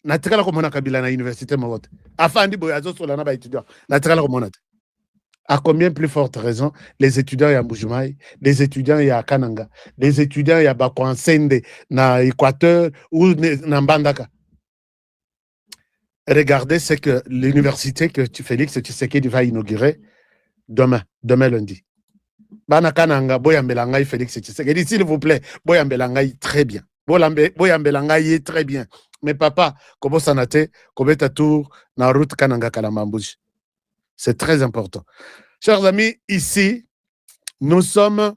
natikala komona Kabila na université mogote afandi boyazo solana ba étudiant natikala komona. À combien plus forte raison les étudiants ya Mbujimayi, les étudiants ya Kananga, les étudiants ya Bakwansende na Équateur ou na Mbandaka. Regardez ce que l'université que Félix Tshisekedi va inaugurer demain lundi. Bana Kananga boyambelangai Félix Tshisekedi, s'il vous plaît, boyambelangai très bien. Boyambelangai très bien. Mais papa, kobo sanate, kobeta tour na route Kananga Kalamambuji. C'est très important. Chers amis, ici, nous sommes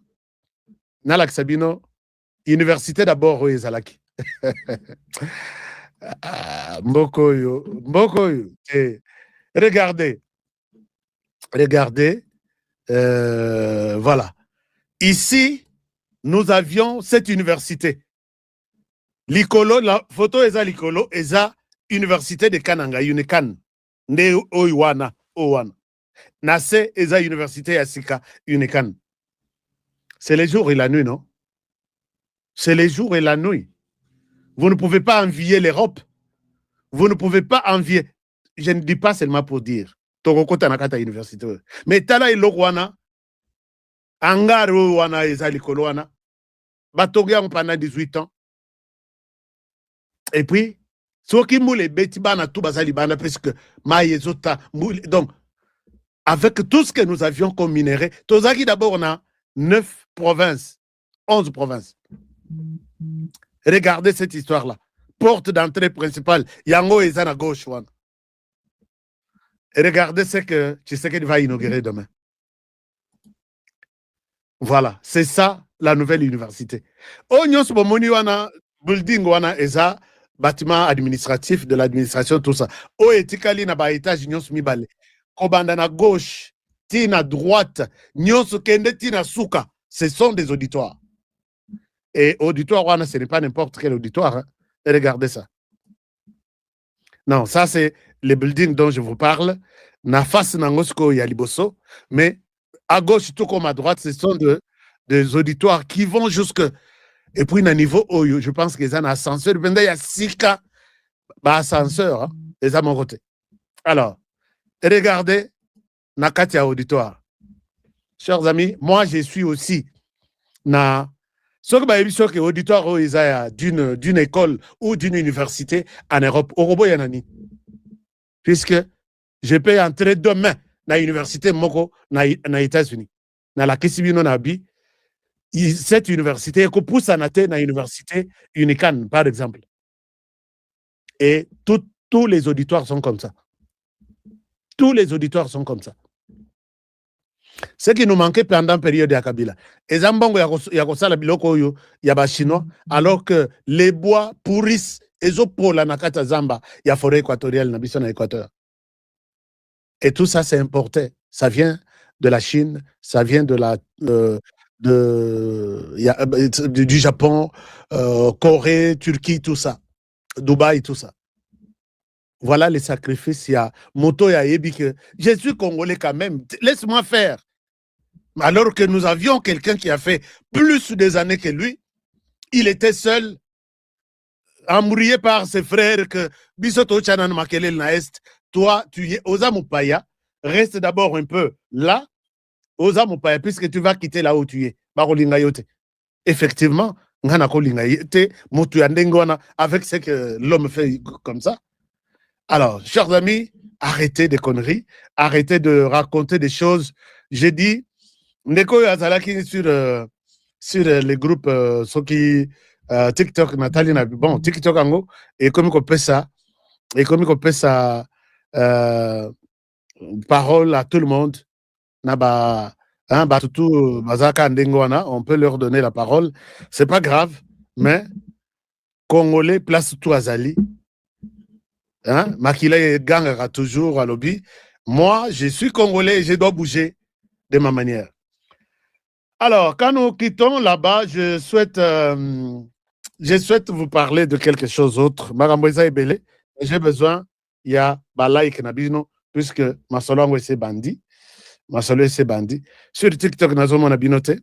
dans l'Aksabino, université d'abord au Ezalaki. Mbokoyo. Regardez. Voilà. Ici, nous avions cette université. Likolo, la photo est à Likolo, est à université de Kananga, Unikan. Ne Oiwana. Nase eza université ya Sika Unikan. C'est les jours et la nuit, non? C'est les jours et la nuit. Vous ne pouvez pas envier l'Europe. Vous ne pouvez pas envier. Je ne dis pas seulement pour dire. Togoko Tanakata université. Mais tala ilokwana angaro wana eza likolo wana. Batogia pendant 18 ans. Et puis soki moule beti bana tout bazali bana presque maïezota donc avec tout ce que nous avions comme minerai, Tozaki d'abord on a 9 provinces, 11 provinces. Regardez cette histoire-là. Porte d'entrée principale, Yango et Zana gauche. Et regardez ce que Tshisekedi va inaugurer demain. Voilà, c'est ça la nouvelle université. Onyos Bomoni wana building wana eza bâtiment administratif de l'administration tout ça. O etikali na ba étage nyos mibale. Kobanda na gauche, tina droite, nyos kende tina suka, ce sont des auditoires. Et auditoire wana ce n'est pas n'importe quel auditoire. Hein. Et regardez ça. Non, ça c'est les buildings dont je vous parle. Na face na ngosko ya liboso, mais à gauche tout comme à droite, ce sont des auditoires qui vont jusque. Et puis, à niveau Oyo, je pense qu'ils ont un ascenseur. Il y a 6 cas d'ascenseur. Ils ont mon côté. Alors, regardez, Nakatia Auditoire. Chers amis, moi, je suis aussi na. Ce que auditoire d'une école ou d'une université en Europe, au Robo Yanani. Puisque je peux entrer demain dans l'université Moko, dans les États-Unis. Dans la Kessibino Nabi, cette université est pousse à l'université Unican, par exemple. Et tous les auditoires sont comme ça. Tous les auditoires sont comme ça. Ce qui nous manquait pendant la période de Kabila. Et Zambongo Yakosala Biloko Yo, Yaba Chinois, alors que les bois pourrissent, et la Nakata Zamba, il y a forêt équatoriale, Nabisson Équateur. Et tout ça, c'est importé. Ça vient de la Chine, ça vient de du Japon, Corée, Turquie, tout ça. Dubaï, tout ça. Voilà les sacrifices. Il y a Moto, il y a Ebike. Je suis congolais quand même. Laisse-moi faire. Alors que nous avions quelqu'un qui a fait plus des années que lui, il était seul, embrouillé par ses frères que Bisoto Chanan Makelel na Est. Toi, tu es Oza Mupaya. Reste d'abord un peu là. Oza Mupaya, puisque tu vas quitter là où tu es. Barolinga yote. Effectivement, avec ce que l'homme fait comme ça. Alors, chers amis, arrêtez des conneries, arrêtez de raconter des choses. J'ai dit, Neko Yazalaki sur les groupes TikTok, Nathalie, bon, TikTok Ango, et comme on peut ça, parole à tout le monde, Naba. Hein, on peut leur donner la parole. C'est pas grave, mais Congolais, place tout Azali. Hein, Makila gagnera toujours à lobby. Moi, je suis Congolais et je dois bouger de ma manière. Alors, quand nous quittons là-bas, je souhaite vous parler de quelque chose d'autre. Maramboisa Ebele, j'ai besoin, il y a Balaïk Nabino, puisque ma solongo c'est bandit. Ma solo c'est bandit. Sur TikTok, nazo mon abinoté.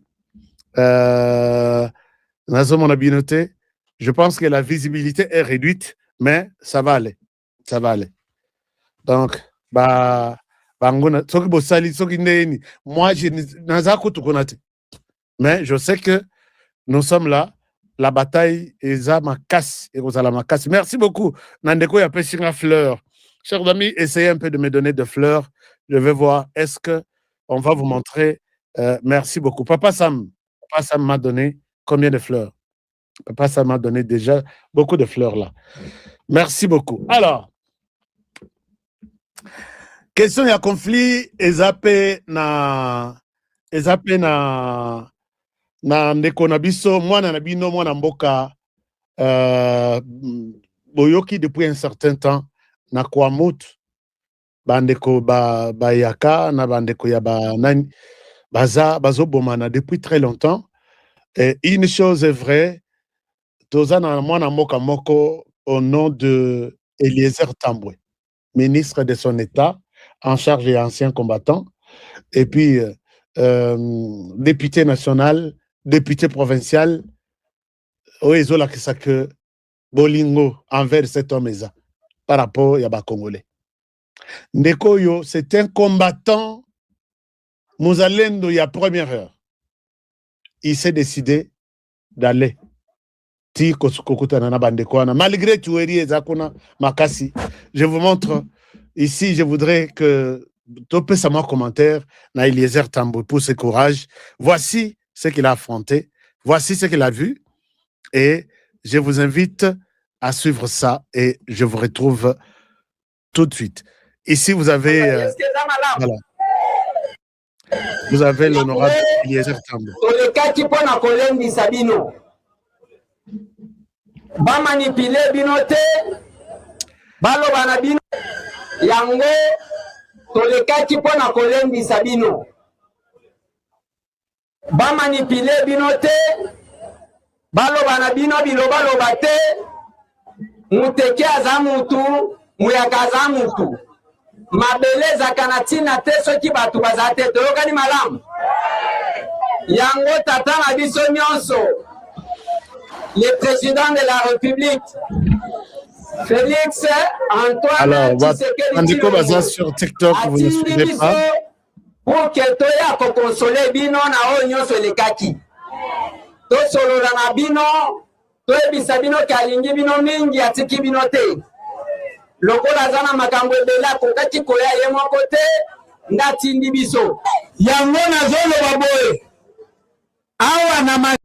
Je pense que la visibilité est réduite. Mais ça va aller. Ça va aller. Donc, moi, je n'ai mais je sais que nous sommes là. La bataille est à ma casse. Merci beaucoup. Nandeko y a pêché une fleur. Chers amis, essayez un peu de me donner des fleurs. Je vais voir. Est-ce que on va vous montrer? Merci beaucoup. Papa Sam m'a donné combien de fleurs? Papa Sam m'a donné déjà beaucoup de fleurs là. Merci beaucoup. Alors, question ya conflit ezape na na ndeko na biso mwana na bino mwana mboka boyoki depuis un certain temps na Kwamut bandeko bayaka na bandeko ya nani bazobomana depuis très longtemps. Et une chose est vraie, toza na mwana mboka moko au nom de Eliezer Tambwe, ministre de son État en charge et ancien combattant, et puis député national, député provincial, oezola que bolingo envers cet homme par rapport à ba Congolais. Ndekoyo, c'est un combattant Mouzalendo il y a première heure. Il s'est décidé d'aller. Malgré tuerie et zakuna makasi, je vous montre ici, je voudrais que topé ça mon commentaire na Eliezer Tambwe pour ce courage. Voici ce qu'il a affronté, voici ce qu'il a vu, et je vous invite à suivre ça et je vous retrouve tout de suite. Ici, vous avez voilà. Vous avez l'honorable Eliezer Tambwe. Ba manipuler bino te baloba na bino yango tolekaki mpona kolembisa bino ba manipuler bino te baloba na bino bilobaloba te muteke aza mutu muyaka aza mutu mabele ezaka na ntina te soki bato baza te toyokani malamu yango tata na biso nyonso le président de la République, Félix Antoine Tshisekedi sur TikTok, vous ne suivez pas. Pour que toya ko consoler bino na o nyonso lekaki. To solola na bino, to ebisa bino kalingi bino mingi atiki bino te. Lokola zana makambo ebela kokaki koya ye moko te ndatindi biso. Yango na zolo baboye. Awa na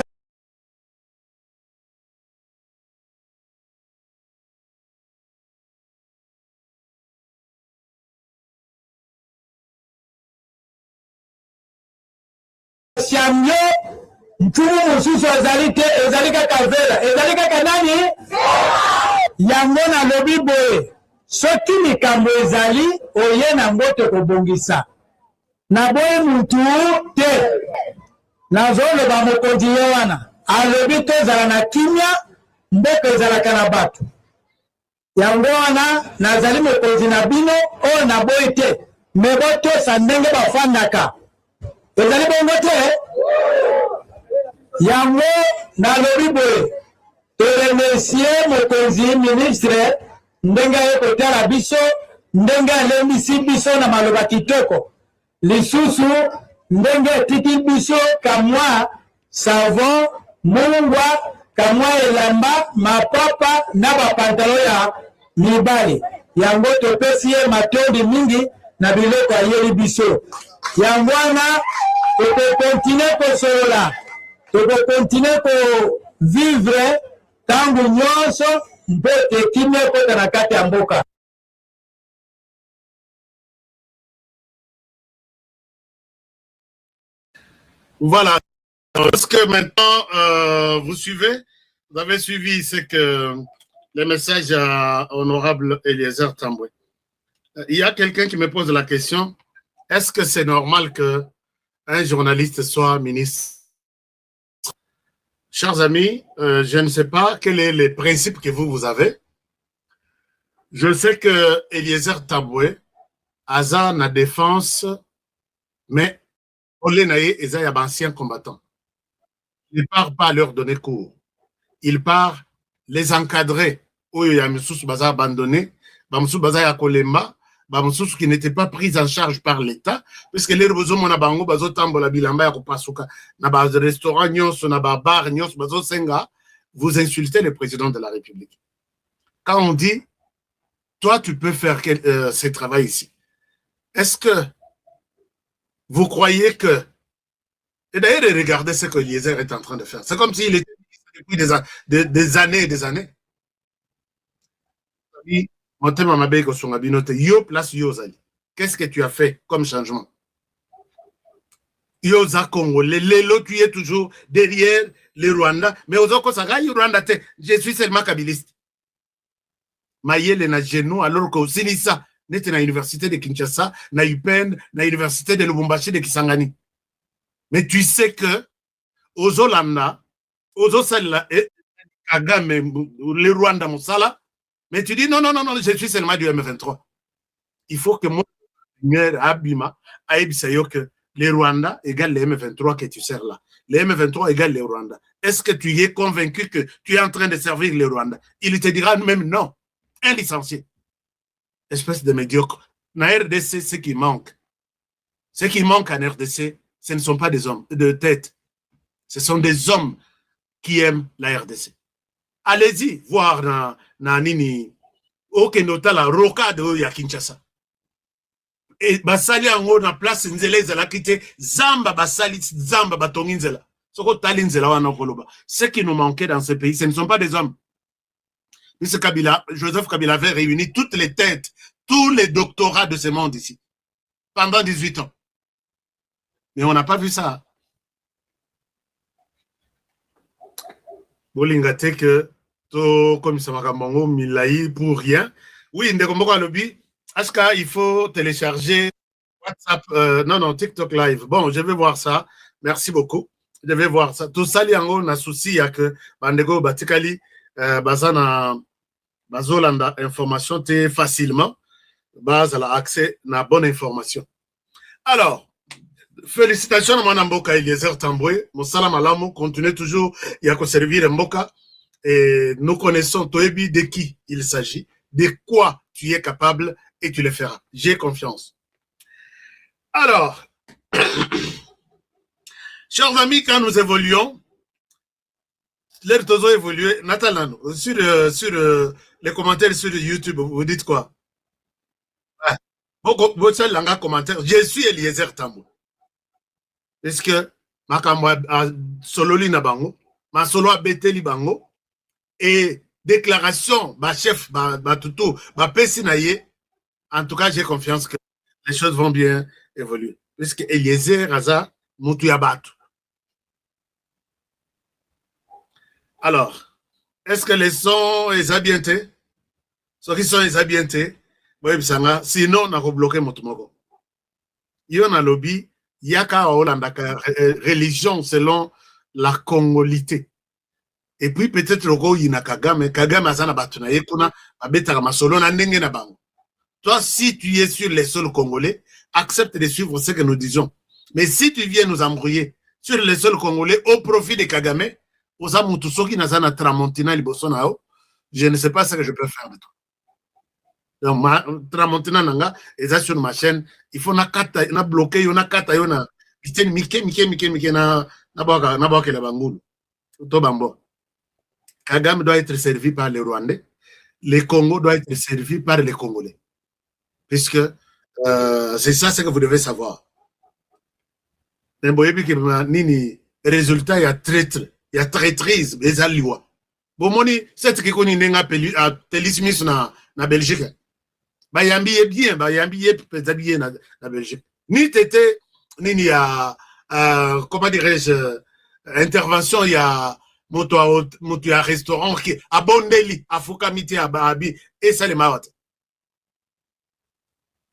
Siamyo mtumu mususu ezali kaka vela ezali kaka nani yango na lobi boye soki likambo ezali oye na mbote kobongisa na boye mutu te nazoloba mokonzi ye wana alobi tozala na kimia mboka ezalaka na bato yango wana nazali mokonzi na bino oyo na boye te me botosa ndenge bafandaka ezali bongo te yango nalobi boye toremercie mokonzi ministre ndenge aye kotala biso ndenge alembisi biso na maloba kitoko lisusu ndenge etiki biso kamwa savon mungwa kamwa elamba mapapa na bapantalo ya mibali yango topesi ye matondi mingi na biloko ayeli biso yango wana tokokontinue kosolola tokokontinue kovivre ntango nyonso mpo tekimi ekota na kati ya mboka. Voilà. Est-ce que maintenant vous suivez? Vous avez suivi ce que le message à honorable Eliezer Tambwe. Il y a quelqu'un qui me pose la question, est-ce que c'est normal qu'un journaliste soit ministre? Chers amis, je ne sais pas quel est le principe que vous avez. Je sais que Eliezer Tambwe a na défense, mais Olenaye est un ancien combattant. Il ne part pas leur donner cours. Il part les encadrer oyo ya misusu baza abandonné, bamususu baza ya kolemba, bamususu qui n'était pas pris en charge par l'État, puisque les bozomona bango bazotambola bilamba ya kopasuka na ba restaurant nyonso na ba bar nyonso bazosenga, vous insultez le président de la République. Quand on dit toi tu peux faire ce travail ici, est-ce que vous croyez que, et d'ailleurs regardez ce que Eliezer est en train de faire, c'est comme s'il était depuis des années et des années. Yo place Yozali. Qu'est-ce que tu as fait comme changement? Yoza Congolais, Lelo, tu es toujours derrière les Rwandais, mais aux autres, Rwanda, je suis seulement kabiliste. Mayele na genou, alors que Sinisa, n'était na l'université de Kinshasa, na UPenn, na l'université de Lubumbashi de Kisangani. Mais tu sais que, aux Olanda, aux Osala, Kagame, les Rwanda, Moussala, mais tu dis non, non, non, non, je suis seulement du M23. Il faut que mon Abima aïbisayo que les Rwandais égale les M23 que tu sers là. Les M23 égale les Rwandais. Est-ce que tu es convaincu que tu es en train de servir les Rwandais? Il te dira même non. Un licencié. Espèce de médiocre. Na RDC, ce qui manque. Ce qui manque en RDC, ce ne sont pas des hommes de tête. Ce sont des hommes qui aiment la RDC. Allez-y voir na nini okenota la rocade ya Kinshasa. Et basali yango na place nzela ezalaki te, zamba basali zamba batongi nzela. Soko tali nzela wana koloba. Ce qui nous manquait dans ce pays, ce ne sont pas des hommes. Monsieur Kabila, Joseph Kabila avait réuni toutes les têtes, tous les doctorats de ce monde ici, pendant 18 ans. Mais on n'a pas vu ça. Bolingate que comme ça m'a Milaï pour rien. Oui, est-ce qu'il faut télécharger WhatsApp, non, TikTok Live. Bon, je vais voir ça. Merci beaucoup. Je vais voir ça. Tout ça, il y a un souci, il y a que Bandego Batikali, Bazana, Bazolanda, information, facilement, base à l'accès à la bonne information. Alors, félicitations à mon Mboka Eliezer Tamboué. Mon salam alamu, continue toujours, il y a que servir Mboka. Et nous connaissons Toebi de qui il s'agit, de quoi tu es capable et tu le feras. J'ai confiance. Alors, chers amis, quand nous évoluons, l'air de évoluer, Nathalie, sur les commentaires sur YouTube, vous dites quoi? Votre langue commentaire, je suis Eliezer Tamboué. Est-ce que ma sololi na bango, ma solo a beteli bango, et déclaration, ma chef, ma toutou, ma pesinaye, en tout cas, j'ai confiance que les choses vont bien évoluer. Puisque Eliezer Raza, Moutou Yabatu. Alors, est-ce que les sons sont bien été? Ceux qui sont bien été, sinon, on a bloqué Moutoumoko. Il y a un lobby, il y a qu'à religion selon la congolité. Et puis peut-être le go yina Kagame azana batuna yekuna abetaka masolo na ndenge na bango. Toi, si tu es sur les sols congolais, accepte de suivre ce que nous disons. Mais si tu viens nous embrouiller sur les sols congolais au profit de Kagame, oza mutu soki nazana tramontina liboso nao, je ne sais pas ce que je peux faire de toi. Donc tramontina nanga eza sur ma chaîne, il faut na kata na bloquer yo na kata yo na biteni mike na baka la bangulu. To bambo. Kagame doit être servi par les Rwandais. Le Congo doit être servi par les Congolais. Puisque c'est ça ce que vous devez savoir. Mais vous voyez que nini résultat il y a traître, il y a traîtrise, les alliés. Bon moni c'est ce qu'on n'a pas à Télismis na Belgique. Bah yambi est bien, bah yambi est peut-être bien na Belgique. Ni tété nini à comment dirais-je intervention il y a moto à restaurant qui à Bondeli à Foukamiti à Bahabi et ça les marottes.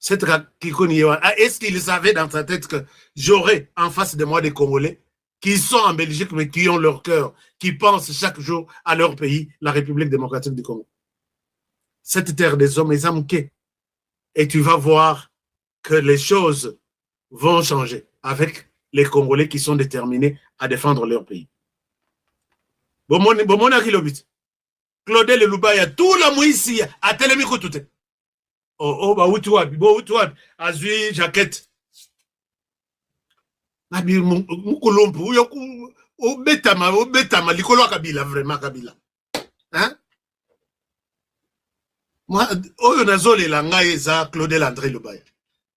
Est-ce qu'il savait dans sa tête que j'aurais en face de moi des Congolais qui sont en Belgique mais qui ont leur cœur, qui pensent chaque jour à leur pays, la République démocratique du Congo? Cette terre des hommes est amouquée. Et tu vas voir que les choses vont changer avec les Congolais qui sont déterminés à défendre leur pays. Bomona kilobit. Claudel Lubaya, tout la Moïsi, a telemi kutute. Oh, bah, outuad, azui, jaquette. Nabi, mukulompu, yoku, obetama, likolo Kabila, vraiment Kabila. Hein? Moi, oyo nazole la ngai za Claudel André Lubaya.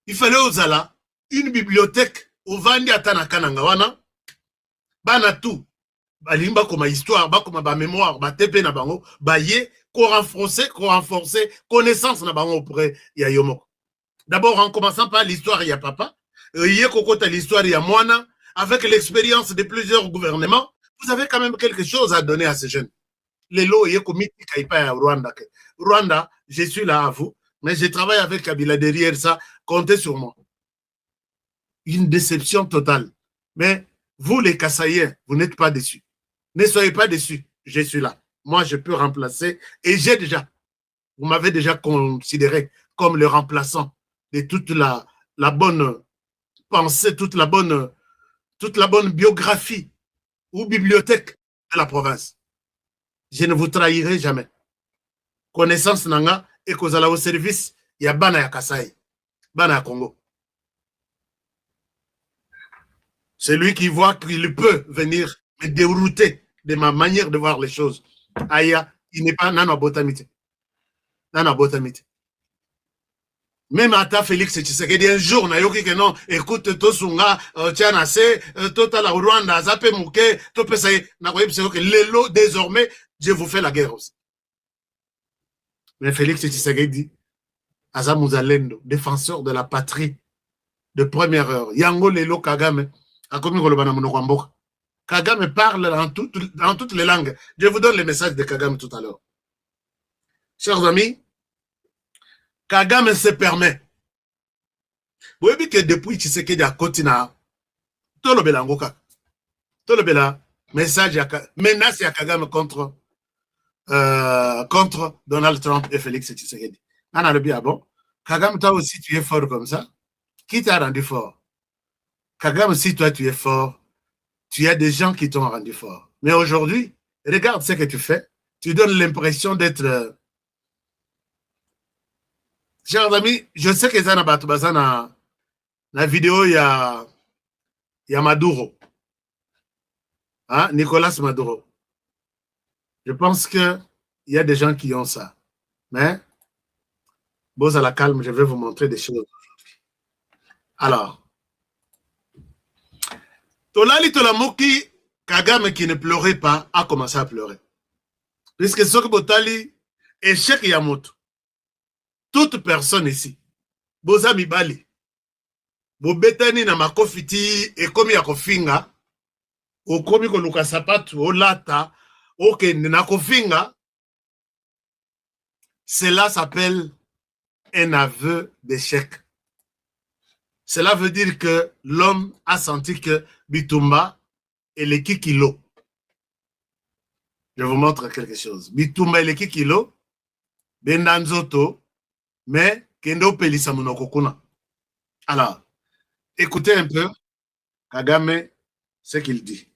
Il fallait ozala une bibliothèque au Vandi atana kananga wana, bana tout. Balimba comme histoire, ba comme ba mémoire, ba tepe na bango, ba ye, qu'on renforcer connaissance na bango auprès ya Yomoko. D'abord en commençant par l'histoire ya papa, yé kokota l'histoire ya moana, avec l'expérience de plusieurs gouvernements, vous avez quand même quelque chose à donner à ces jeunes. Les lots yé komiti kaipa ya Rwanda. Rwanda, je suis là à vous, mais je travaille avec Kabila derrière ça, comptez sur moi. Une déception totale. Mais vous les Kassaïens, vous n'êtes pas déçus. Ne soyez pas déçus, je suis là. Moi, je peux remplacer et j'ai déjà, vous m'avez déjà considéré comme le remplaçant de toute la bonne pensée, toute la bonne biographie ou bibliothèque de la province. Je ne vous trahirai jamais. Connaissance nanga et kozala au service, il y a bana ya Kasaï, bana ya Congo. C'est lui qui voit qu'il peut venir me dérouter de ma manière de voir les choses. Aya, il n'est pas nana botamite. Nana botamite. Même Ata Félix Tshisekedi un jour, na yoki que non, écoute, Tosunga, Tianase, Tota la Rwanda, Zape Mouke, Topesaye, na koyeb se que l'élo, désormais, je vous fais la guerre aussi. Mais Félix Tshisekedi, Aza Mouzalendo, défenseur de la patrie de première heure. Yango Lelo Kagame, Akomi Kolobana Monokwamboka. Kagame parle dans toutes les langues. Je vous donne le message de Kagame tout à l'heure. Chers amis, Kagame se permet. Vous voyez que depuis Tshisekedi a continué, tout le Belangoka, tout le Bela, message, menace à Kagame contre Donald Trump et Félix Tshisekedi. On a le bien, bon. Kagame, toi aussi, tu es fort comme ça. Qui t'a rendu fort? Kagame, si toi, tu es fort, tu as des gens qui t'ont rendu fort. Mais aujourd'hui, regarde ce que tu fais. Tu donnes l'impression d'être... Chers amis, je sais que Zana Batubazana, la vidéo, il y a Maduro. Hein? Nicolas Maduro. Je pense qu'il y a des gens qui ont ça. Mais, bon, à la calme, je vais vous montrer des choses aujourd'hui. Alors, Tolali Tolamoki, Kagame qui ne pleurait pas, a commencé à pleurer. Puisque Sok Botali, échec Yamoto. Toute personne ici, Boza Mibali, Bobetani na makofiti, et comme ya kofinga, o komi ko luka sapatu, o lata, o ke na kofinga, cela s'appelle un aveu d'échec. Cela veut dire que l'homme a senti que Bitumba est le kikilo. Je vous montre quelque chose. Bitumba est le kikilo, Bendanzoto, mais Kendo Pelisa Monokokuna. Alors, écoutez un peu Kagame, ce qu'il dit.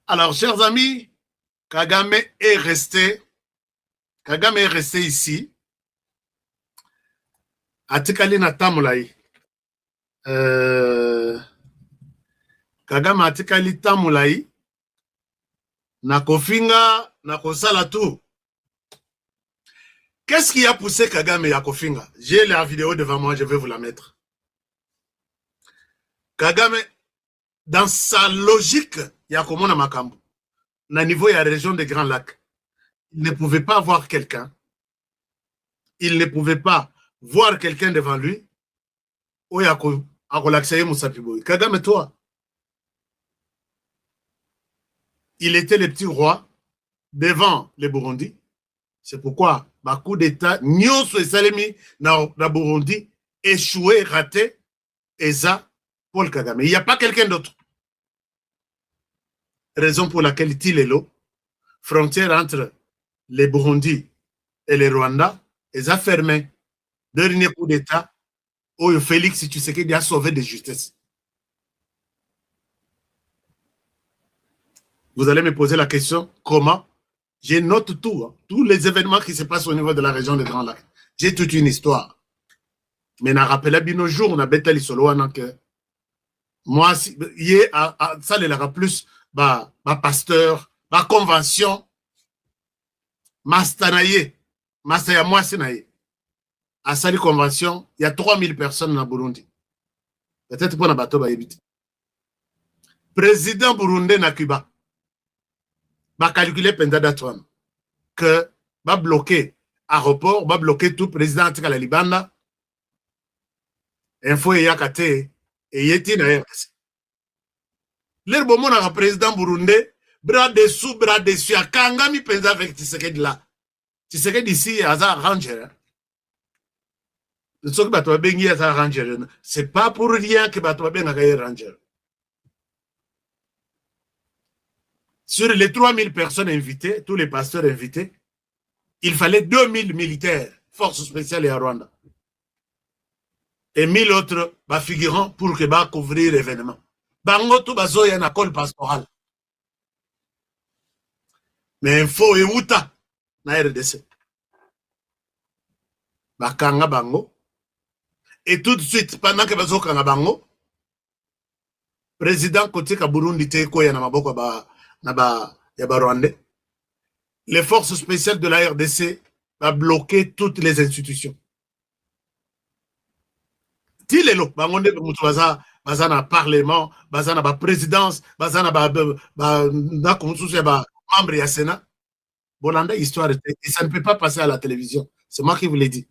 Alors, chers amis, Kagame est resté ici. Atikali na tamulai. Kagame atikali tamulai. Na kofinga, na kosala tout. Qu'est-ce qui a poussé Kagame à kofinga? J'ai la vidéo devant moi, je vais vous la mettre. Kagame, dans sa logique, Yakomona Makambu, na niveau de la région des Grands Lacs, il ne pouvait pas voir quelqu'un. Il ne pouvait pas voir quelqu'un devant lui. Kagame, toi, il était le petit roi devant les Burundi. C'est pourquoi, coup d'État, Nyonso et Salemi, na Burundi, échoué, raté, et ça, Paul Kagame. Il n'y a pas quelqu'un d'autre. Raison pour laquelle Tilelo, frontière entre les Burundi et les Rwanda, les a fermé. Dernier coup d'État, Oyo Félix Tshisekedi a sauvé de justesse. Vous allez me poser la question, comment? Je note tout, hein, tous les événements qui se passent au niveau de la région des Grands Lacs. J'ai toute une histoire. Mais na rappelé bien nos jours, on a bêté les solos, que moi, ça les plus, pasteur, convention, mastanaye, mastaya moi sinaye. À cette convention, il y a 3000 personnes dans Burundi. Peut-être pour un bateau, président burundais na Cuba, va calculer pendant que va bloquer aéroport, va bloquer tout président de la Libanda. Info et yakate et yeti na RDC. L'herbe mon président burundais, bras dessus, à Kangami penza avec Tshisekedi là. Tshisekedi ici, à ranger. C'est pas pour rien que Batouba Benga ranger. Sur les 3000 personnes invitées, tous les pasteurs invités, il fallait 2000 militaires, forces spéciales et à Rwanda. Et 1000 autres figurants pour que couvrir l'événement. Bango tout bazo y a un col pastoral. Mais info et outa na RDC. Bakanga bango. Et tout de suite, pendant que bazo kanga bango, président côté ka Burundi te ko ya na maboko ya Rwandais. Les forces spéciales de la RDC va bloquer toutes les institutions. Tilelo, bangonde mutu baza na parlement, baza na présidence, baza na membre ya Sénat. Bolanda histoire et ça ne peut pas passer à la télévision. C'est moi qui vous l'ai dit.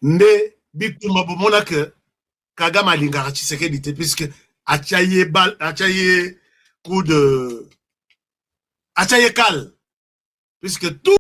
Nde bikuma bomona que Kagame lingara Tshisekedi puisque achaye coup de achaye kal puisque tout